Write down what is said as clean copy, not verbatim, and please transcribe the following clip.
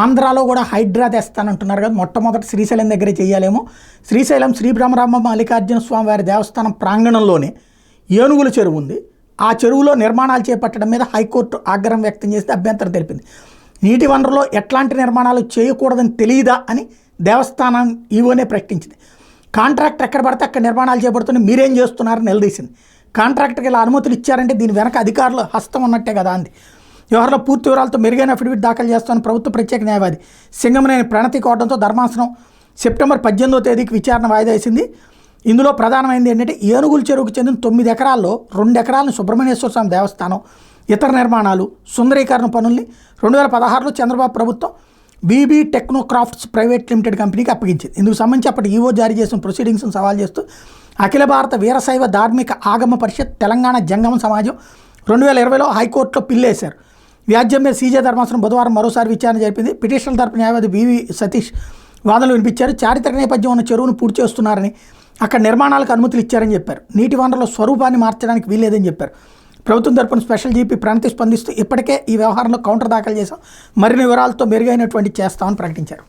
ఆంధ్రాలో కూడా హైడ్రా తెస్తానంటున్నారు కదా, మొట్టమొదటి శ్రీశైలం దగ్గరే చేయాలేమో. శ్రీశైలం శ్రీ బ్రహ్మరామ మల్లికార్జున స్వామి వారి దేవస్థానం ప్రాంగణంలోనే ఏనుగుల చెరువు ఉంది. ఆ చెరువులో నిర్మాణాలు చేపట్టడం మీద హైకోర్టు ఆగ్రహం వ్యక్తం చేస్తే అభ్యంతరం తెలిపింది. నీటి వనరులో ఎట్లాంటి నిర్మాణాలు చేయకూడదని తెలియదా అని దేవస్థానం ఈవోనే ప్రకటించింది. కాంట్రాక్టర్ ఎక్కడ పడితే అక్కడ నిర్మాణాలు చేపడుతున్న మీరేం చేస్తున్నారని నిలదీసింది. కాంట్రాక్టర్కి ఇలా అనుమతులు ఇచ్చారంటే దీని వెనక అధికారుల హస్తం ఉన్నట్టే కదా అంది. వ్యవహారంలో పూర్తి వివరాలతో మెరుగైన అఫిడవిట్ దాఖలు చేస్తామని ప్రభుత్వ ప్రత్యేక న్యాయవాది సింగమనేని ప్రణతి కోవడంతో ధర్మాసనం సెప్టెంబర్ 18వ తేదీకి విచారణ వాయిదా వేసింది. ఇందులో ప్రధానమైనది ఏంటంటే ఏనుగుల చెరువుకు చెందిన 9 ఎకరాల్లో 2 ఎకరాలను సుబ్రహ్మణ్యేశ్వర స్వామి దేవస్థానం ఇతర నిర్మాణాలు సుందరీకరణ పనుల్ని 2016లో చంద్రబాబు ప్రభుత్వం బీబీ టెక్నోక్రాఫ్ట్స్ ప్రైవేట్ లిమిటెడ్ కంపెనీకి అప్పగించింది. ఇందుకు సంబంధించి అప్పటి ఈవో జారీ చేసిన ప్రొసీడింగ్స్ను సవాల్ చేస్తూ అఖిల భారత వీరశైవ ధార్మిక ఆగమ పరిషత్ తెలంగాణ జంగమ సమాజం 2020లో హైకోర్టులో పిల్లేశారు. వ్యాజ్యం మీద సీజే ధర్మాసనం బుధవారం మరోసారి విచారణ జరిపింది. పిటిషనర్ తరపు న్యాయవాది బివి సతీష్ వాదనలు వినిపించారు. చారిత్రక నేపథ్యం ఉన్న చెరువును పూర్తి చేస్తున్నారని, అక్కడ నిర్మాణాలకు అనుమతులు ఇచ్చారని చెప్పారు. నీటి వనరుల స్వరూపాన్ని మార్చడానికి వీల్లేదని చెప్పారు. ప్రభుత్వం తరపున స్పెషల్ జీపీ ప్రణతి స్పందిస్తూ ఇప్పటికే ఈ వ్యవహారంలో కౌంటర్ దాఖలు చేశాం, మరిన్ని వివరాలతో మెరుగైనటువంటి చేస్తామని ప్రకటించారు.